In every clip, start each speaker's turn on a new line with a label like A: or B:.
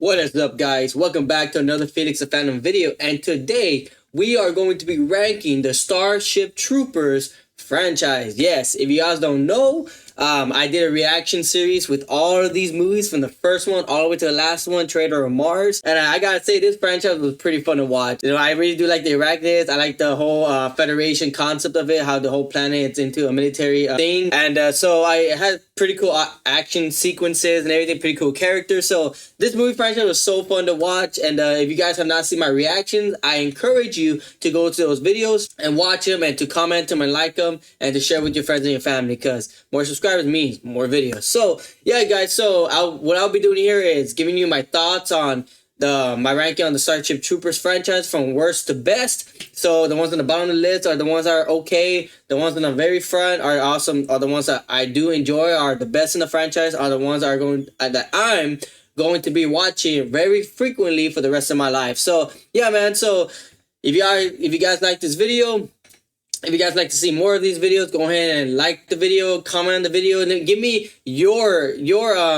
A: What is up, guys? Welcome back to another Felix the Phantom video, and today we are going to be ranking the Starship Troopers franchise. Yes, if you guys don't know, I did a reaction series with all of these movies from the first one all the way to the last one, Traitor of Mars, and I gotta say this franchise was pretty fun to watch. You know, I really do like the arachnids. I like the whole Federation concept of it, how the whole planet is into a military thing, and so I had pretty cool action sequences and everything, pretty cool characters. So this movie franchise was so fun to watch, and if you guys have not seen my reactions, I encourage you to go to those videos and watch them, and to comment them and like them, and to share with your friends and your family, because more subscribers means more videos. So yeah, guys, so what I'll be doing here is giving you my thoughts on my ranking on the Starship Troopers franchise from worst to best. So the ones on the bottom of the list are the ones that are okay. The ones on the very front are awesome. Are the ones that I do enjoy, are the best in the franchise. Are the ones that are that I'm going to be watching very frequently for the rest of my life. So yeah, man. So if you guys like this video, if you guys like to see more of these videos, go ahead and like the video, comment on the video, and then give me your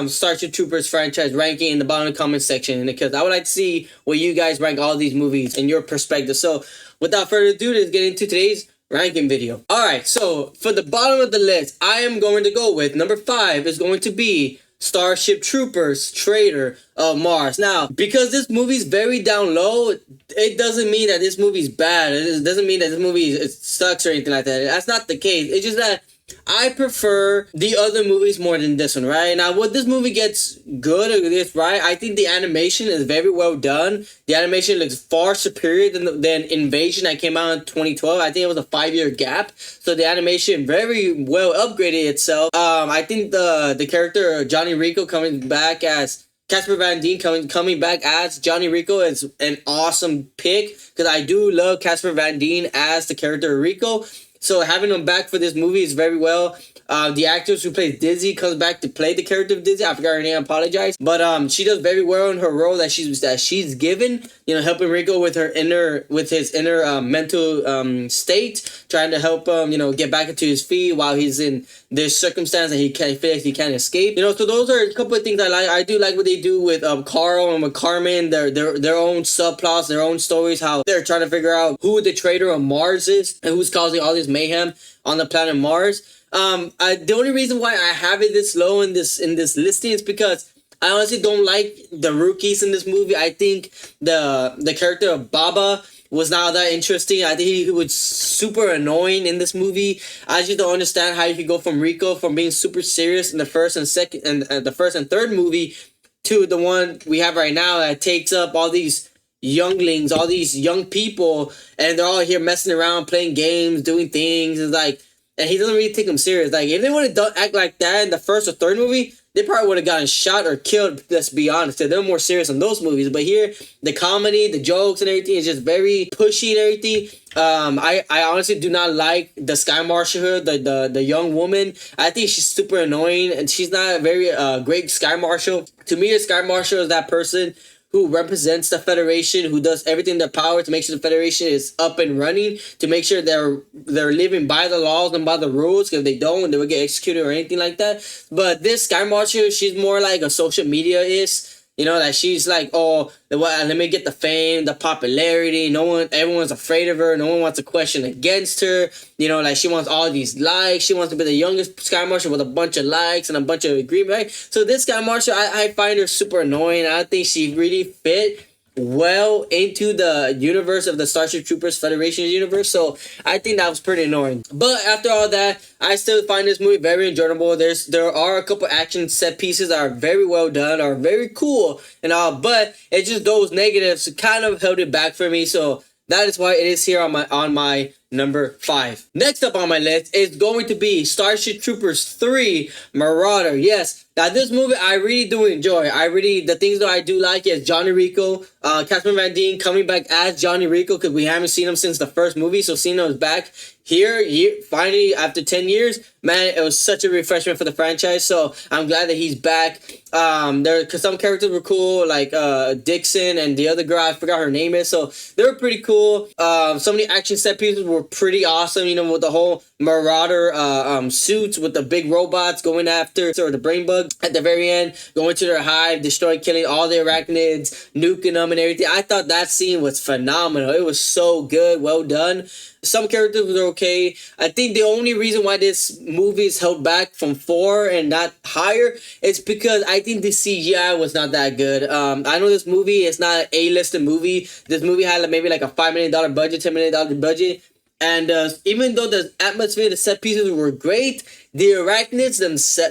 A: Starship Troopers franchise ranking in the bottom of the comment section, because I would like to see what you guys rank all these movies in your perspective. So without further ado, let's get into today's ranking video. Alright, so for the bottom of the list, I am going to go with number 5 is going to be Starship Troopers Traitor of Mars. Now, because this movie's very down low, it doesn't mean that this movie's bad. It doesn't mean that this movie sucks or anything like that. That's not the case. It's just that I prefer the other movies more than this one, right? Now, what this movie gets good or gets right, I think the animation is very well done. The animation looks far superior than Invasion that came out in 2012. I think it was a 5-year gap. So the animation very well upgraded itself. I think the character Johnny Rico coming back as Casper Van Dien coming back as Johnny Rico is an awesome pick, because I do love Casper Van Dien as the character Rico. So having him back for this movie is very well. The actress who plays Dizzy comes back to play the character of Dizzy. I forgot her name, I apologize. But she does very well in her role that she's given. You know, helping Rico with his inner mental state, trying to help him, you know, get back into his feet while he's in this circumstance that he feels he can't escape. You know, so those are a couple of things I like. I do like what they do with Carl and with Carmen, their own subplots, their own stories, how they're trying to figure out who the traitor of Mars is and who's causing all this mayhem on the planet Mars. The only reason why I have it this low in this listing is because I honestly don't like the rookies in this movie. I think the character of Baba was not that interesting. I think he was super annoying in this movie. I just don't understand how you could go from Rico, from being super serious in the first and second and the first and third movie, to the one we have right now that takes up all these younglings, all these young people, and they're all here messing around, playing games, doing things. It's like, and he doesn't really take them serious. Like, if they would have act like that in the first or third movie, they probably would have gotten shot or killed, let's be honest. They're more serious in those movies. But here, the comedy, the jokes and everything is just very pushy and everything. I honestly do not like the Sky Marshal, the young woman. I think she's super annoying, and she's not a very great Sky Marshal. To me, a Sky Marshal is that person who represents the Federation, who does everything in their power to make sure the Federation is up and running, to make sure they're living by the laws and by the rules, because if they don't, they will get executed or anything like that. But this Sky Marshal, she's more like a social media-ist. You know, that she's like, oh, let me get the fame, the popularity. Everyone's afraid of her. No one wants to question against her. You know, like, she wants all these likes. She wants to be the youngest Sky Marshal with a bunch of likes and a bunch of agreement. Right? So this Sky Marshal, I find her super annoying. I think she really fit well into the universe of the Starship Troopers Federation universe. So I think that was pretty annoying. But after all that, I still find this movie very enjoyable. There are a couple action set pieces that are very well done, are very cool and all, but it's just those negatives kind of held it back for me. So that is why it is here on my number 5. Next up on my list is going to be Starship Troopers 3 Marauder. Yes, now this movie I really do enjoy. The things that I do like is Johnny Rico, Casper Van Dien coming back as Johnny Rico, because we haven't seen him since the first movie. So seeing him back finally after 10 years, man, it was such a refreshment for the franchise. So I'm glad that he's back. Because some characters were cool, like Dixon and the other girl, I forgot her name is. So they were pretty cool. Some of the action set pieces were pretty awesome. You know, with the whole Marauder suits with the big robots going after, or the brain bug at the very end, going to their hive, destroying, killing all the arachnids, nuking them and everything. I thought that scene was phenomenal. It was so good, well done. Some characters were okay. I think the only reason why this movie is held back from 4 and not higher is because I think the CGI was not that good. I know this movie is not an A-listed movie. This movie had maybe like a $5 million budget, $10 million budget. And even though the atmosphere, the set pieces were great, the arachnids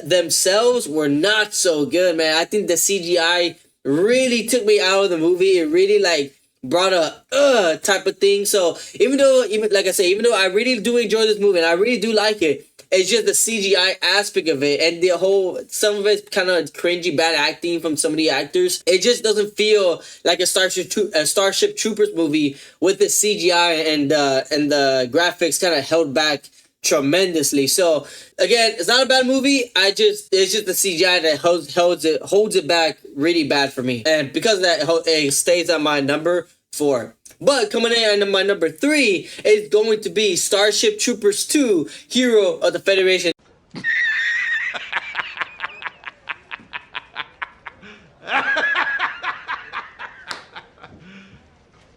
A: themselves were not so good, man. I think the CGI really took me out of the movie. It really like brought a type of thing. So even though I really do enjoy this movie and I really do like it, it's just the CGI aspect of it and some of it's kind of cringy, bad acting from some of the actors. It just doesn't feel like a Starship Troopers movie with the CGI and the graphics kind of held back tremendously. So again, it's not a bad movie. It's just the CGI that holds it back really bad for me, and because of that, it stays on my number 4. But coming in at my number 3 is going to be Starship Troopers 2: Hero of the Federation.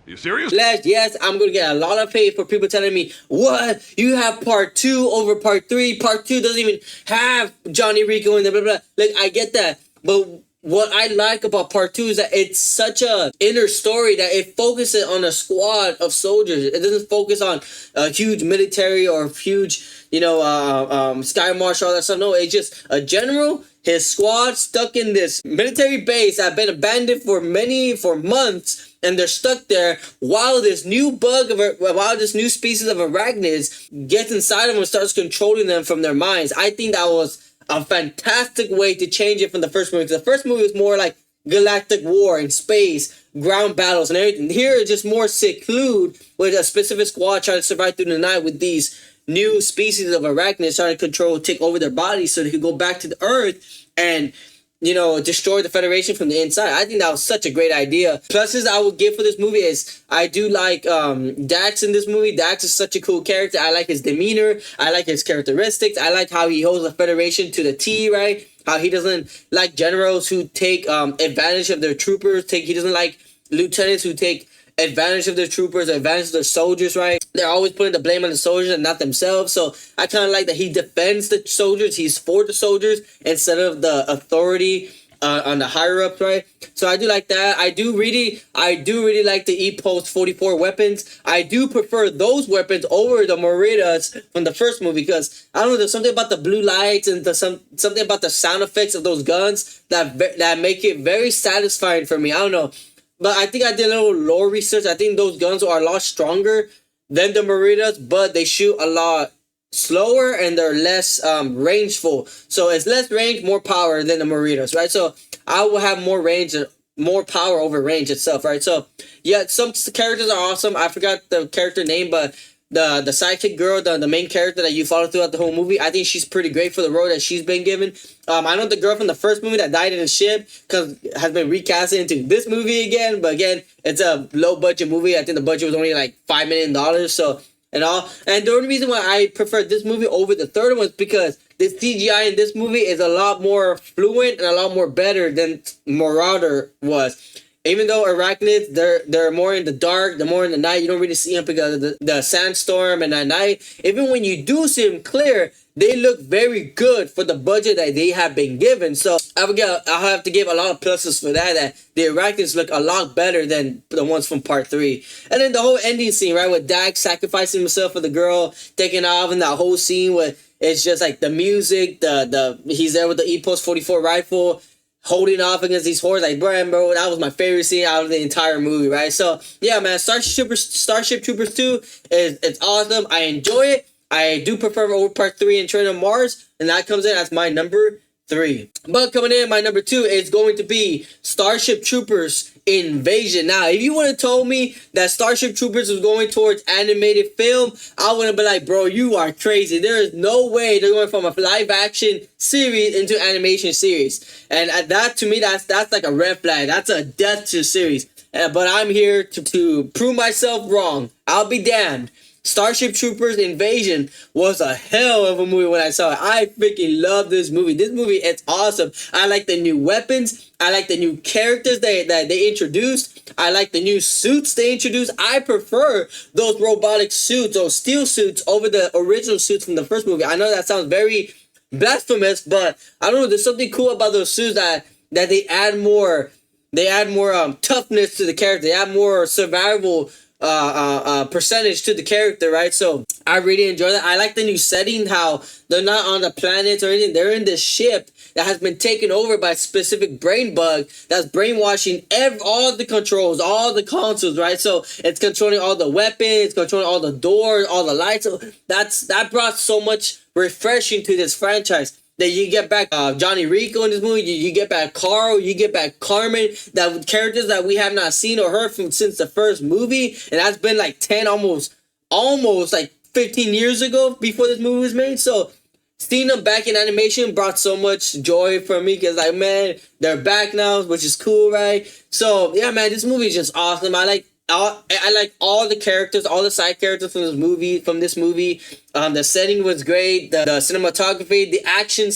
B: You serious?
A: Yes, I'm gonna get a lot of hate for people telling me, what? You have part 2 over part 3. Part 2 doesn't even have Johnny Rico in there, blah, blah. Like, I get that. But what I like about part 2 is that it's such a inner story that it focuses on a squad of soldiers. It doesn't focus on a huge military or huge, sky marshal, all that stuff. No, it's just a general, his squad stuck in this military base that had been abandoned for months, and they're stuck there while this new species of arachnids gets inside of them and starts controlling them from their minds. I think that was a fantastic way to change it from the first movie. Because the first movie was more like galactic war and space, ground battles and everything. Here it's just more secluded with a specific squad trying to survive through the night with these new species of arachnids trying to take over their bodies so they could go back to the Earth and destroy the Federation from the inside. I think that was such a great idea. Pluses I would give for this movie is I do like Dax in this movie. Dax is such a cool character. I like his demeanor. I like his characteristics. I like how he holds the Federation to the T, right? How he doesn't like generals who take advantage of their troopers. He doesn't like lieutenants who take advantage of their troopers, advantage of their soldiers, right? They're always putting the blame on the soldiers and not themselves. So I kind of like that he defends the soldiers. He's for the soldiers instead of the authority on the higher ups, right? So I do like that. I do really like the E-Post 44 weapons. I do prefer those weapons over the Meritas from the first movie because I don't know, there's something about the blue lights and something about the sound effects of those guns that make it very satisfying for me. I don't know. But I think I did a little lore research. I think those guns are a lot stronger than the Meritas, but they shoot a lot slower and they're less rangeful. So it's less range, more power than the Meritas, right? So I will have more range and more power over range itself, right? So yeah, some characters are awesome. I forgot the character name, but the sidekick girl, the main character that you follow throughout the whole movie, I think she's pretty great for the role that she's been given. I know the girl from the first movie that died in the ship has been recasted into this movie again, but again, it's a low budget movie. I think the budget was only like $5 million. So and the only reason why I prefer this movie over the third one is because the CGI in this movie is a lot more fluent and a lot more better than Marauder was. Even though arachnids, they're more in the dark, they're more in the night. You don't really see them because of the sandstorm and at night. Even when you do see them clear, they look very good for the budget that they have been given. So I'll have to give a lot of pluses for that the arachnids look a lot better than the ones from part 3. And then the whole ending scene, right, with Dax sacrificing himself for the girl, taking off, and that whole scene with it's just like the music, he's there with the E-Post 44 rifle, holding off against these hordes, like, bro, that was my favorite scene out of the entire movie, right? So, yeah, man, Starship Troopers 2, it's awesome. I enjoy it. I do prefer over Part 3 and Train on Mars, and that comes in as my number 3. But coming in, my number 2 is going to be Starship Troopers Invasion. Now, if you would have told me that Starship Troopers was going towards animated film, I would have been like, bro, you are crazy. There is no way they're going from a live action series into animation series. And that, to me, that's like a red flag. That's a death to the series. But I'm here to prove myself wrong. I'll be damned. Starship Troopers Invasion was a hell of a movie when I saw it. I freaking love this movie. This movie, it's awesome. I like the new weapons. I like the new characters that they introduced. I like the new suits they introduced. I prefer those robotic suits, those steel suits, over the original suits from the first movie. I know that sounds very blasphemous, but I don't know. There's something cool about those suits that they add more. They add more toughness to the character. They add more survival percentage to the character, right? So I really enjoy that. I like the new setting, how they're not on the planets or anything. They're in this ship that has been taken over by a specific brain bug that's brainwashing all the controls, all the consoles, right? So it's controlling all the weapons, controlling all the doors, all the lights. So that brought so much refreshing to this franchise. That you get back Johnny Rico in this movie, you get back Carl, you get back Carmen, that characters that we have not seen or heard from since the first movie, and that's been like 10, almost like 15 years ago before this movie was made. So seeing them back in animation brought so much joy for me, because like, man, they're back now, which is cool, right? So yeah, man, this movie is just awesome. I like all the characters, all the side characters from this movie. The setting was great. The cinematography, the action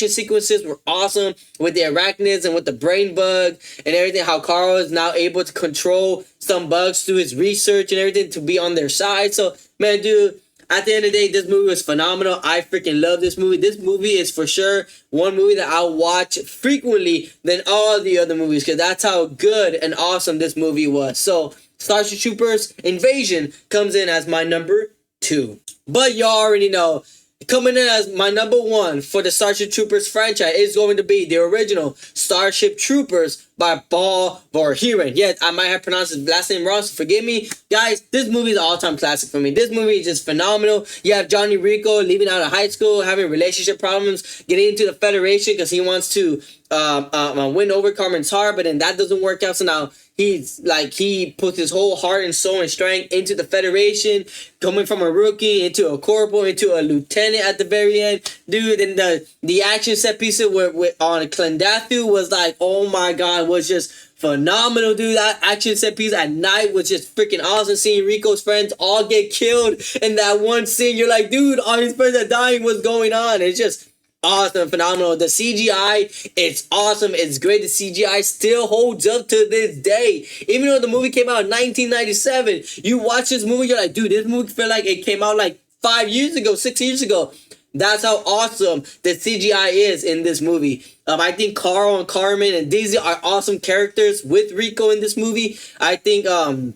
A: sequences were awesome with the arachnids and with the brain bug and everything. How Carl is now able to control some bugs through his research and everything to be on their side. So, man, dude, at the end of the day, this movie was phenomenal. I freaking love this movie. This movie is for sure one movie that I'll watch frequently than all the other movies, because that's how good and awesome this movie was. So, Starship Troopers Invasion comes in as my number 2. But you already know, coming in as my number 1 for the Starship Troopers franchise is going to be the original Starship Troopers by Paul Verhoeven. Yes, I might have pronounced his last name wrong, so forgive me. Guys, this movie is an all-time classic for me. This movie is just phenomenal. You have Johnny Rico leaving out of high school, having relationship problems, getting into the Federation because he wants to win over Carmen's heart, but then that doesn't work out. So now he puts his whole heart and soul and strength into the Federation, coming from a rookie into a corporal into a lieutenant at the very end, dude. And the action set pieces on Clendathu was like, oh my god, was just phenomenal, dude. That action set piece at night was just freaking awesome. Seeing Rico's friends all get killed in that one scene, you're like, dude, all his friends are dying. What's going on? It's just awesome, phenomenal. The CGI, it's awesome. It's great. The CGI still holds up to this day. Even though the movie came out in 1997, you watch this movie, you're like, dude, this movie feel like it came out like 5 years ago, 6 years ago. That's how awesome the CGI is in this movie. I think Carl and Carmen and Daisy are awesome characters with Rico in this movie. I think the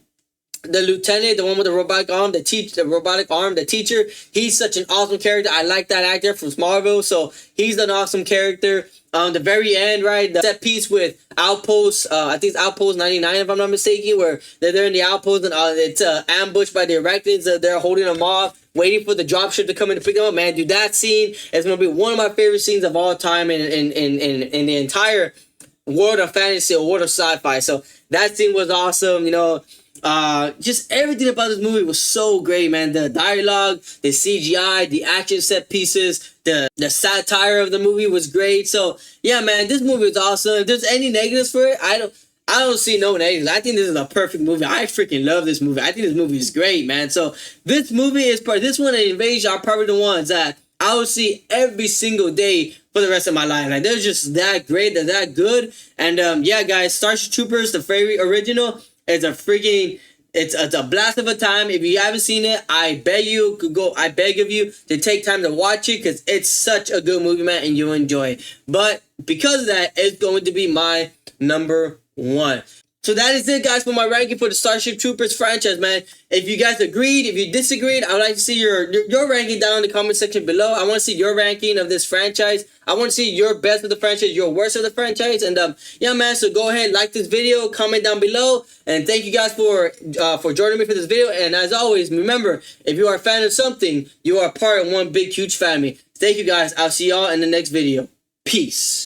A: lieutenant, the one with the robotic arm, the teacher, he's such an awesome character. I like that actor from Smallville, so he's an awesome character. The very end, right, the set piece with Outpost, I think it's Outpost 99 if I'm not mistaken, where they're in the outpost and it's ambushed by the arachnids. They're holding them off, waiting for the dropship to come in to pick them up. Man, dude, that scene is going to be one of my favorite scenes of all time in the entire world of fantasy or world of sci-fi. So that scene was awesome, you know. Just everything about this movie was so great, man. The dialogue, the CGI, the action set pieces, the satire of the movie was great. So yeah, man, this movie was awesome. If there's any negatives for it, I don't see no negatives. I think this is a perfect movie. I freaking love this movie. I think this movie is great, man. So this movie this one and Invasion are probably the ones that I will see every single day for the rest of my life. Like, they're just that great. They're that good. And yeah, guys, Starship Troopers, the very original, it's a blast of a time. If you haven't seen it, I beg of you to take time to watch it, because it's such a good movie, man, and you'll enjoy it. But because of that, it's going to be my number 1. So that is it, guys, for my ranking for the Starship Troopers franchise, man. If you guys agreed, if you disagreed, I would like to see your ranking down in the comment section below. I want to see your ranking of this franchise. I want to see your best of the franchise, your worst of the franchise. And yeah, man, so go ahead, like this video, comment down below. And thank you guys for joining me for this video. And as always, remember, if you are a fan of something, you are part of one big, huge family. Thank you, guys. I'll see y'all in the next video. Peace.